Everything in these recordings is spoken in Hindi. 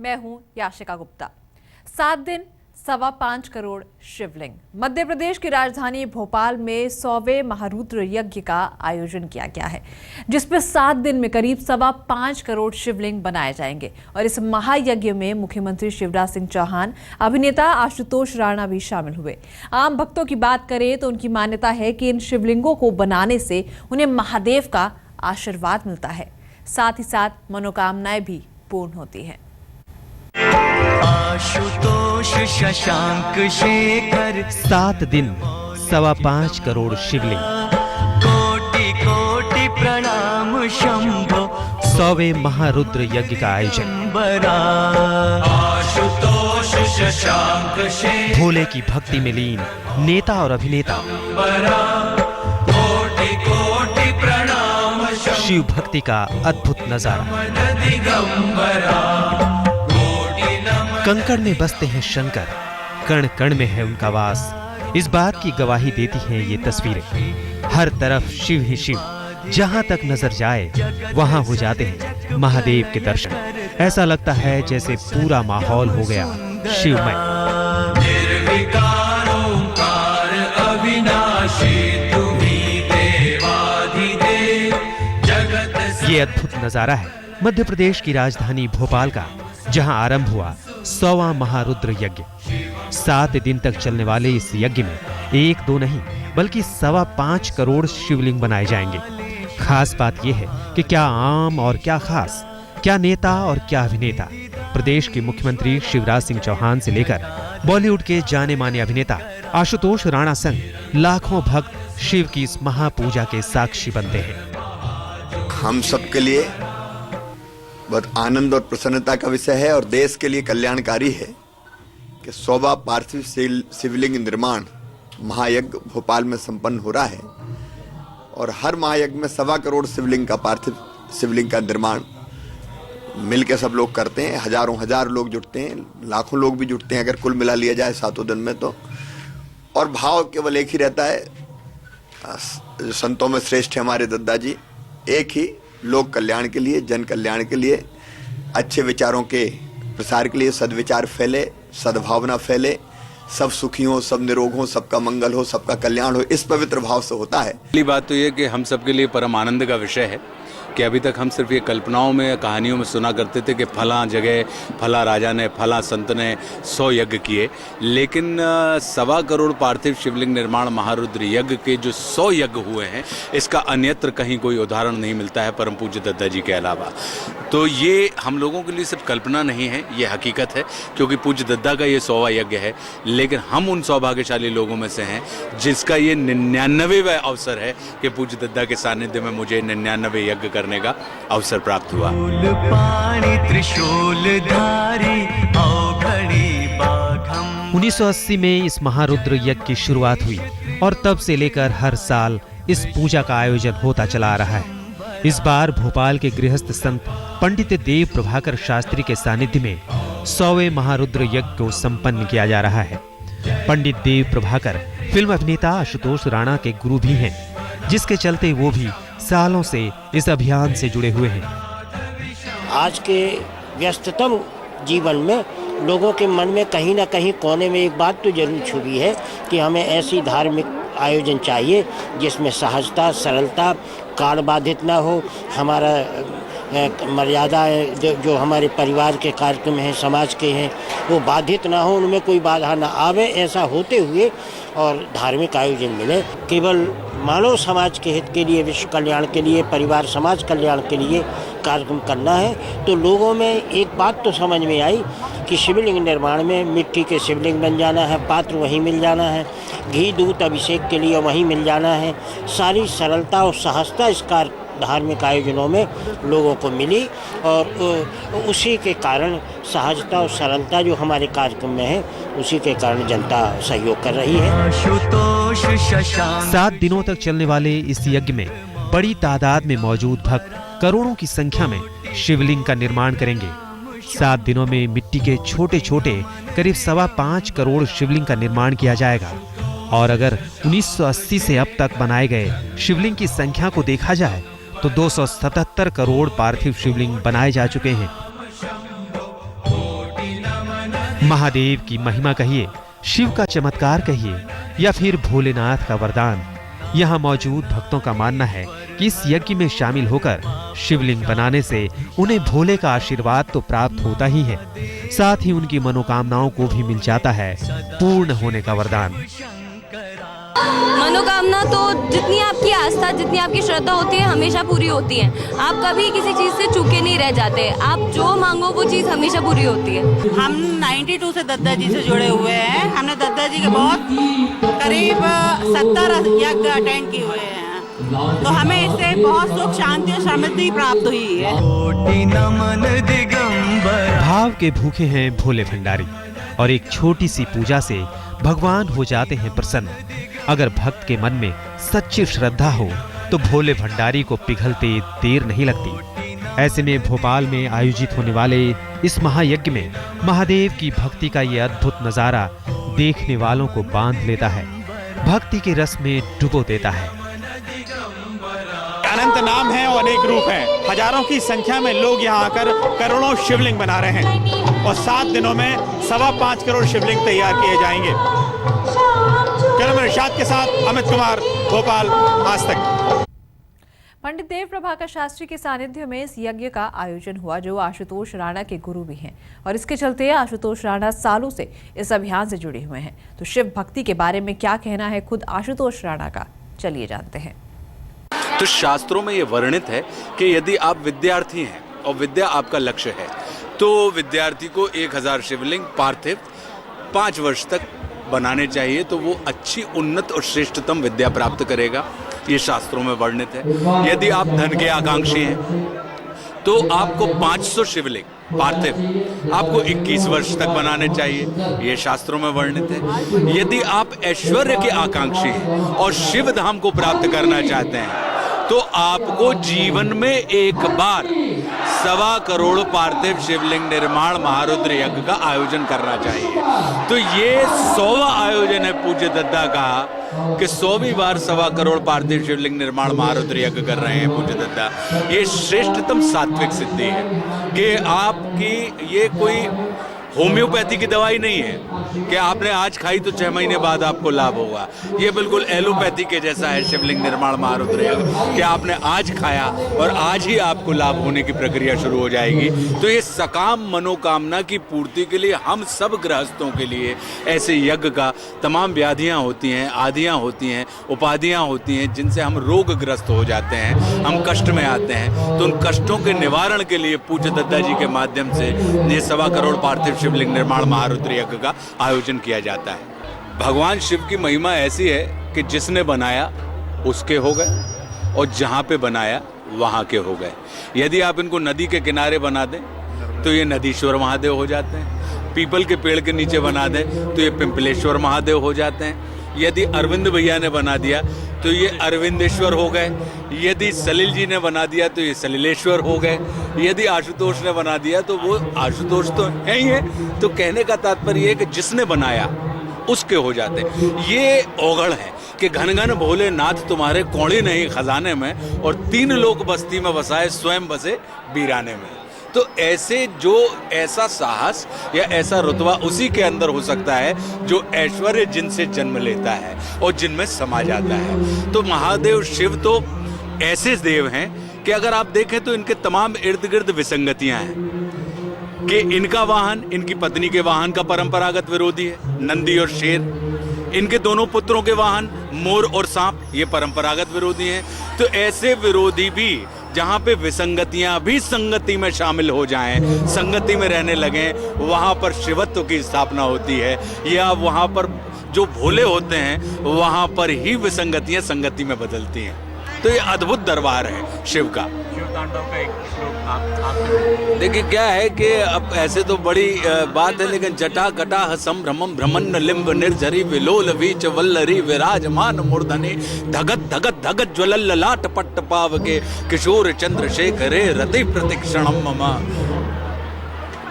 मैं हूं याशिका गुप्ता। 7 दिन 5.25 करोड़ शिवलिंग। मध्य प्रदेश की राजधानी भोपाल में 100वें महारुद्र यज्ञ का आयोजन किया गया है, जिसमें 7 दिन में करीब 5.25 करोड़ शिवलिंग बनाए जाएंगे। और इस महायज्ञ में मुख्यमंत्री शिवराज सिंह चौहान, अभिनेता आशुतोष राणा भी शामिल हुए। आम भक्तों की बात करें तो उनकी मान्यता है कि इन शिवलिंगों को बनाने से उन्हें महादेव का आशीर्वाद मिलता है, साथ ही साथ मनोकामनाएं भी पूर्ण होती हैं। आशुतोष शशांक शेखर 7 दिन 5.25 करोड़ शिवलिंग। कोटि कोटि प्रणाम शंभो 100वें महारुद्र यज्ञ का आयोजन। आशुतोष शशांक शेखर भोले की भक्ति में लीन नेता और अभिनेता, कोटि कोटि प्रणाम शिव भक्ति का अद्भुत नजारा। कंकड़ में बसते हैं शंकर, कण कण में है उनका वास। इस बात की गवाही देती हैं ये तस्वीरें। हर तरफ शिव ही शिव, जहां तक नजर जाए वहां हो जाते हैं महादेव के दर्शन। ऐसा लगता है जैसे पूरा माहौल हो गया शिवमय। निर्विकार ओंकार अविनाशी तुम्ही देवाधिदेव जगत। ये अद्भुत नजारा है मध्य प्रदेश की राजधानी भोपाल का, जहां आरंभ हुआ 100वां महारुद्र यज्ञ। 7 दिन तक चलने वाले इस यज्ञ में 1-2 नहीं बल्कि 5.25 करोड़ शिवलिंग बनाए जाएंगे। खास बात यह है कि क्या आम और क्या खास, क्या नेता और क्या अभिनेता। प्रदेश के मुख्यमंत्री शिवराज सिंह चौहान से लेकर बॉलीवुड के जाने माने अभिनेता आशुतोष राणा संग लाखों भक्त शिव की इस महापूजा के साक्षी बनते हैं। हम सबके लिए बहुत आनंद और प्रसन्नता का विषय है और देश के लिए कल्याणकारी है कि 100वां पार्थिव शिवलिंग निर्माण महायज्ञ भोपाल में संपन्न हो रहा है। और हर महायज्ञ में 1.25 करोड़ शिवलिंग का पार्थिव शिवलिंग का निर्माण मिलकर सब लोग करते हैं। हजार लोग जुटते हैं, लाखों लोग भी जुटते हैं अगर कुल मिला लिया जाए 7 दिन में तो। और भाव केवल एक ही रहता है, जो संतों में श्रेष्ठ है हमारे दद्दा जी, एक ही, लोक कल्याण के लिए, जन कल्याण के लिए, अच्छे विचारों के प्रसार के लिए, सद्विचार फैले, सद्भावना फैले, सब सुखी हो, सब निरोग हो, सबका मंगल हो, सबका कल्याण हो, इस पवित्र भाव से होता है। पहली बात तो ये कि हम सबके लिए परम आनंद का विषय है कि अभी तक हम सिर्फ ये कल्पनाओं में, कहानियों में सुना करते थे कि फला जगह फला राजा ने, फला संत ने 100 यज्ञ किए, लेकिन 1.25 करोड़ पार्थिव शिवलिंग निर्माण महारुद्र यज्ञ के जो 100 यज्ञ हुए हैं, इसका अन्यत्र कहीं कोई उदाहरण नहीं मिलता है परम पूज्य दद्दा जी के अलावा। तो ये हम लोगों के लिए सिर्फ कल्पना नहीं है, ये हकीकत है, क्योंकि पूज्य दद्दा का ये 100वां यज्ञ है। लेकिन हम उन सौभाग्यशाली लोगों में से हैं जिसका ये 99वां अवसर है कि पूज्य दद्दा के सानिध्य में मुझे 99 यज्ञ करने का अवसर प्राप्त हुआ। पानी त्रिशूल धारी औघड़ी बाघम। 1980 में इस महारुद्र यज्ञ की शुरुआत हुई और तब से लेकर हर साल इस पूजा का आयोजन होता चला आ रहा है। इस बार भोपाल के गृहस्थ संत पंडित देव प्रभाकर शास्त्री के सानिध्य में 100वें महारुद्र यज्ञ को संपन्न किया जा रहा है। पंडित देव प्रभाकर फिल्म अभिनेता आशुतोष राणा के गुरु भी हैं, जिसके चलते वो भी सालों से इस अभियान से जुड़े हुए हैं। आज के व्यस्ततम जीवन में लोगों के मन में कहीं ना कहीं कोने में एक बात तो जरूर छुपी है कि हमें ऐसी धार्मिक आयोजन चाहिए जिसमें सहजता, सरलता, काल बाधित ना हो, हमारा मर्यादा जो हमारे परिवार के कार्यक्रम हैं, समाज के हैं, वो बाधित ना हो, उनमें कोई बाधा ना आवे। ऐसा होते हुए और धार्मिक आयोजन मिले, केवल मानव समाज के हित के लिए, विश्व कल्याण के लिए, परिवार समाज कल्याण के लिए कार्यक्रम करना है। तो लोगों में एक बात तो समझ में आई कि शिवलिंग निर्माण में मिट्टी के शिवलिंग बन जाना है, पात्र वहीं मिल जाना है, घी दूध अभिषेक के लिए वहीं मिल जाना है। सारी सरलता और सहजता इस धार्मिक आयोजनों में लोगों को मिली और उसी के कारण सहजता और सरलता जो हमारे कार्यक्रम में है, उसी के कारण जनता सहयोग कर रही है। 7 दिनों तक चलने वाले इस यज्ञ में बड़ी तादाद में मौजूद भक्त करोड़ों की संख्या में शिवलिंग का निर्माण करेंगे। 7 दिनों में मिट्टी के छोटे छोटे करीब 5.25 करोड़ शिवलिंग का निर्माण किया जाएगा। और अगर 1980 से अब तक बनाए गए शिवलिंग की संख्या को देखा जाए तो 277 करोड़ पार्थिव शिवलिंग बनाए जा चुके हैं। महादेव की महिमा कहिए, शिव का चमत्कार कहिए या फिर भोलेनाथ का वरदान, यहाँ मौजूद भक्तों का मानना है कि इस यज्ञ में शामिल होकर शिवलिंग बनाने से उन्हें भोले का आशीर्वाद तो प्राप्त होता ही है, साथ ही उनकी मनोकामनाओं को भी मिल जाता है पूर्ण होने का वरदान। मनोकामना तो जितनी आपकी आस्था, जितनी आपकी श्रद्धा होती है, हमेशा पूरी होती है। आप कभी किसी चीज़ से चूके नहीं रह जाते। आप जो मांगो वो चीज़ हमेशा पूरी होती है। हम 92 से दद्दा जी से जुड़े हुए हैं। हमने दद्दा जी के बहुत करीब 70 यज्ञ अटेंड किए हुए हैं, तो हमें इससे बहुत सुख, शांति और समृद्धि प्राप्त हुई है। कोटि नमन दिगंबर। भाव के भूखे हैं भोले भंडारी और एक छोटी सी पूजा से भगवान हो जाते हैं प्रसन्न। अगर भक्त के मन में सच्ची श्रद्धा हो तो भोले भंडारी को पिघलते देर नहीं लगती। ऐसे में भोपाल में आयोजित होने वाले इस महायज्ञ में महादेव की भक्ति का ये अद्भुत नजारा देखने वालों को बांध लेता है, भक्ति के रस में डुबो देता है। अनंत नाम है और अनेक रूप हैं। हजारों की संख्या में लोग यहाँ आकर करोड़ों शिवलिंग बना रहे हैं और 7 दिनों में 5.25 करोड़ शिवलिंग तैयार किए जाएंगे। कैमरा इरशाद के साथ अमित कुमार, भोपाल, आज तक। पंडित देव प्रभाकर शास्त्री के सानिध्य में इस यज्ञ का आयोजन हुआ, जो आशुतोष राणा के गुरु भी हैं, और इसके चलते आशुतोष राणा सालों से इस अभियान से जुड़े हुए हैं। तो शिव भक्ति के बारे में क्या कहना है खुद आशुतोष राणा का, चलिए जानते हैं। तो शास्त्रों में ये वर्णित है कि यदि आप विद्यार्थी हैं और विद्या आपका लक्ष्य है, तो विद्यार्थी को 1000 शिवलिंग पार्थिव 5 वर्ष तक बनाने चाहिए, तो वो अच्छी, उन्नत और श्रेष्ठतम विद्या प्राप्त करेगा। ये शास्त्रों में वर्णित है। यदि आप धन के आकांक्षी हैं तो आपको 500 शिवलिंग पार्थिव आपको 21 वर्ष तक बनाने चाहिए, ये शास्त्रों में वर्णित है। यदि आप ऐश्वर्य के आकांक्षी हैं और शिव धाम को प्राप्त करना चाहते हैं तो आपको जीवन में एक बार 1.25 करोड़ पार्थिव शिवलिंग निर्माण महारुद्र यज्ञ का आयोजन करना चाहिए। तो ये 100वां आयोजन है पूज्य दद्दा का कि 100वीं बार 1.25 करोड़ पार्थिव शिवलिंग निर्माण महारुद्र यज्ञ कर रहे हैं पूज्य दद्दा। ये श्रेष्ठतम सात्विक सिद्धि है कि आपकी ये कोई होम्योपैथी की दवाई नहीं है कि आपने आज खाई तो 6 महीने बाद आपको लाभ होगा। ये बिल्कुल एलोपैथी के जैसा है शिवलिंग निर्माण महारुद्र यज्ञ कि आपने आज खाया और आज ही आपको लाभ होने की प्रक्रिया शुरू हो जाएगी। तो ये सकाम मनोकामना की पूर्ति के लिए हम सब गृहस्थों के लिए ऐसे यज्ञ का, तमाम व्याधियाँ होती हैं, आदियाँ होती हैं, उपाधियाँ होती हैं जिनसे हम रोगग्रस्त हो जाते हैं, हम कष्ट में आते हैं, तो उन कष्टों के निवारण के लिए पूज्य दद्दा जी के माध्यम से ये 1.25 करोड़ पार्थिव शिवलिंग निर्माण महारुद्र यज्ञ का आयोजन किया जाता है। भगवान शिव की महिमा ऐसी है कि जिसने बनाया उसके हो गए और जहाँ पे बनाया वहाँ के हो गए। यदि आप इनको नदी के किनारे बना दें तो ये नदीश्वर महादेव हो जाते हैं, पीपल के पेड़ के नीचे बना दें तो ये पिंपलेश्वर महादेव हो जाते हैं, यदि अरविंद भैया ने बना दिया तो ये अरविंदेश्वर हो गए, यदि सलिल जी ने बना दिया तो ये सलिलेश्वर हो गए, यदि आशुतोष ने बना दिया तो वो आशुतोष तो है ही है। तो कहने का तात्पर्य है कि जिसने बनाया उसके हो जाते। ये ओगढ़ है कि घन घन भोलेनाथ तुम्हारे कौड़ी नहीं खजाने में और 3 लोक बस्ती में बसाए स्वयं बसे वीराने में। तो ऐसे जो ऐसा साहस या ऐसा रुतबा उसी के अंदर हो सकता है जो ऐश्वर्य जिनसे जन्म लेता है और जिनमें समा जाता है। तो महादेव शिव तो ऐसे देव हैं कि अगर आप देखें तो इनके तमाम इर्द गिर्द विसंगतियां हैं कि इनका वाहन इनकी पत्नी के वाहन का परंपरागत विरोधी है, नंदी और शेर। इनके दोनों पुत्रों के वाहन मोर और सांप, ये परंपरागत विरोधी हैं। तो ऐसे विरोधी भी जहाँ पे विसंगतियां भी संगति में शामिल हो जाएं, संगति में रहने लगें, वहाँ पर शिवत्व की स्थापना होती है, या वहाँ पर जो भोले होते हैं वहाँ पर ही विसंगतियां संगति में बदलती हैं। तो ये अद्भुत दरबार है शिव का। देखिए क्या है कि अब ऐसे तो बड़ी बात है, लेकिन जटा कटा संभ्रमम भ्रमण लिंब निर्झरी विलोल वीच वल्लरी विराजमान मूर्धनि धगत धगत धगत ज्वलल लाट पट्ट पाव के किशोर चंद्रशेखरे रति प्रतिक्षणम मम।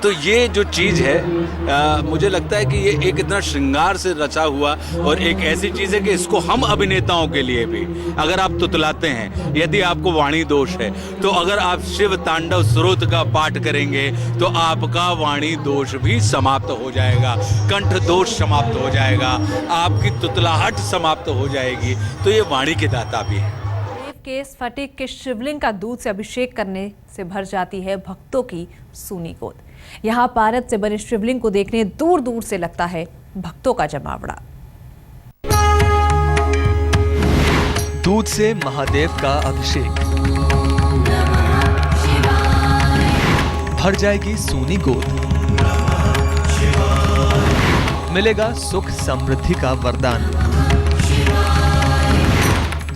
तो ये जो चीज़ है मुझे लगता है कि ये एक इतना श्रृंगार से रचा हुआ और एक ऐसी चीज़ है कि इसको हम अभिनेताओं के लिए भी अगर आप तुतलाते हैं, यदि आपको वाणी दोष है तो अगर आप शिव तांडव स्रोत का पाठ करेंगे तो आपका वाणी दोष भी समाप्त हो जाएगा, कंठ दोष समाप्त हो जाएगा, आपकी तुतलाहट समाप्त हो जाएगी। तो ये वाणी के दाता भी है। देव के स्फटिक के शिवलिंग का दूध से अभिषेक करने से भर जाती है भक्तों की सूनी गोद। यहाँ पारद से बने शिवलिंग को देखने दूर दूर से लगता है भक्तों का जमावड़ा। दूध से महादेव का अभिषेक, भर जाएगी सूनी गोद, मिलेगा सुख समृद्धि का वरदान।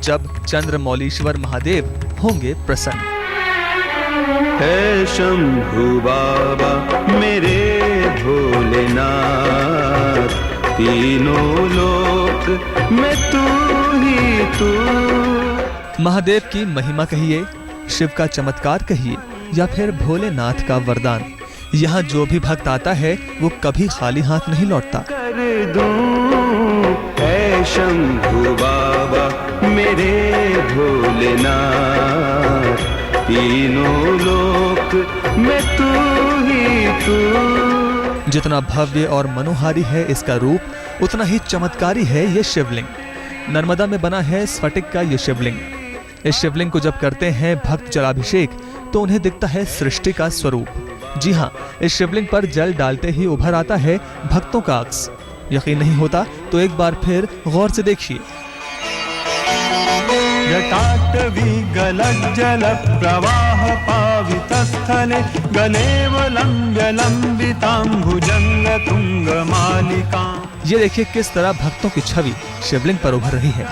जब चंद्रमौलीश्वर महादेव होंगे प्रसन्न। है शंभु बाबा मेरे भोलेनाथ, तीनों लोक में तू ही तू। महादेव की महिमा कहिए, शिव का चमत्कार कहिए या फिर भोलेनाथ का वरदान, यहाँ जो भी भक्त आता है वो कभी खाली हाथ नहीं लौटता। कर दूं है शंभु बाबा मेरे भोलेनाथ, तीनों लोक में तू ही तू। जितना भव्य और मनोहारी है इसका रूप, उतना ही चमत्कारी है ये शिवलिंग। नर्मदा में बना है स्फटिक का ये शिवलिंग। इस शिवलिंग को जब करते हैं भक्त जलाभिषेक तो उन्हें दिखता है सृष्टि का स्वरूप। जी हाँ, इस शिवलिंग पर जल डालते ही उभर आता है भक्तों का अक्स। यकीन नहीं होता तो एक बार फिर गौर से देखिए। जटाटवी गलज्जल प्रवाह पावितस्थले, गलेवलम्ब्य लम्बिताम्बुजंग तुंग मालिका। ये देखिए किस तरह भक्तों की छवि शिवलिंग पर उभर रही है।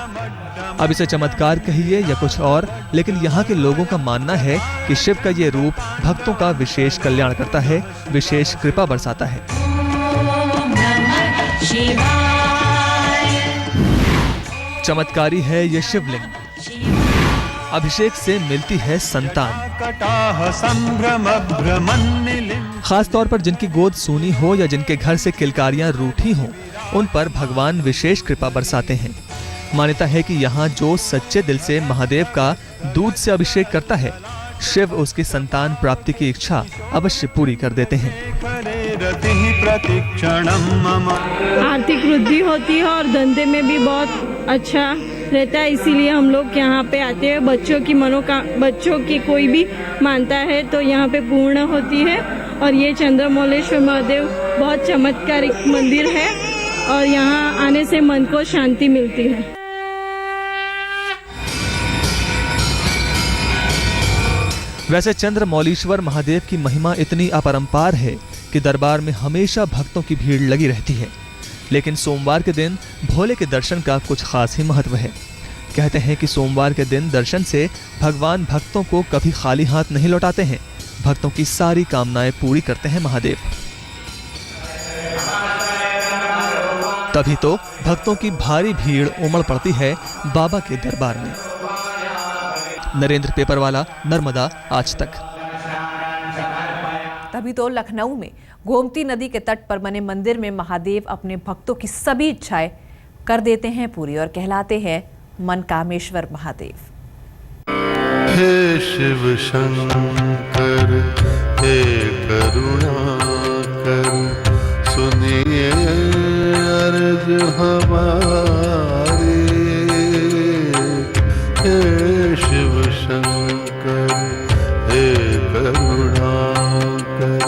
अब इसे चमत्कार कहिए या कुछ और, लेकिन यहाँ के लोगों का मानना है कि शिव का ये रूप भक्तों का विशेष कल्याण करता है, विशेष कृपा बरसाता है। चमत्कारी है ये शिवलिंग। अभिषेक से मिलती है संतान। खास तौर पर जिनकी गोद सूनी हो या जिनके घर से किलकारियां रूठी हों, उन पर भगवान विशेष कृपा बरसाते हैं। मान्यता है कि यहाँ जो सच्चे दिल से महादेव का दूध से अभिषेक करता है, शिव उसकी संतान प्राप्ति की इच्छा अवश्य पूरी कर देते हैं। आर्थिक वृद्धि होती है और धंधे में भी बहुत अच्छा रहता है, इसीलिए हम लोग यहाँ पे आते हैं। बच्चों की कोई भी मानता है तो यहाँ पे पूर्ण होती है। और ये चंद्रमौलेश्वर महादेव बहुत चमत्कारिक मंदिर है और यहाँ आने से मन को शांति मिलती है। वैसे चंद्रमौलीश्वर महादेव की महिमा इतनी अपरंपार है कि दरबार में हमेशा भक्तों की भीड़ लगी रहती है। लेकिन सोमवार के दिन भोले के दर्शन का कुछ खास ही महत्व है। कहते हैं कि सोमवार के दिन दर्शन से भगवान भक्तों को कभी खाली हाथ नहीं लौटाते हैं, भक्तों की सारी कामनाएं पूरी करते हैं महादेव। तभी तो भक्तों की भारी भीड़ उमड़ पड़ती है बाबा के दरबार में। नरेंद्र पेपरवाला, नर्मदा आज तक। तभी तो लखनऊ में गोमती नदी के तट पर बने मंदिर में महादेव अपने भक्तों की सभी इच्छाएं कर देते हैं पूरी और कहलाते हैं मनकामेश्वर महादेव। हे शिव शंकर हे करुणाकर, सुनिए अर्ज हमारी। हे शिव शंकर हे करुणाकर,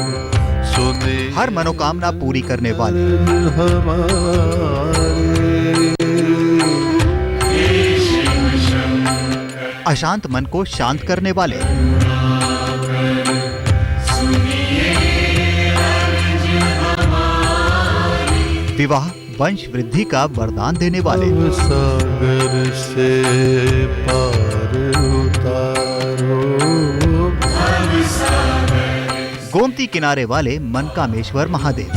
सुनिए हर मनोकामना पूरी करने वाले अशांत मन को शांत करने वाले, विवाह वंश वृद्धि का वरदान देने वाले, सागर से पार उतारो, गोमती किनारे वाले मनकामेश्वर महादेव।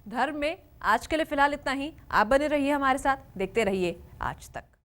धर्म में आज के लिए फिलहाल इतना ही। आप बने रहिए हमारे साथ, देखते रहिए आज तक।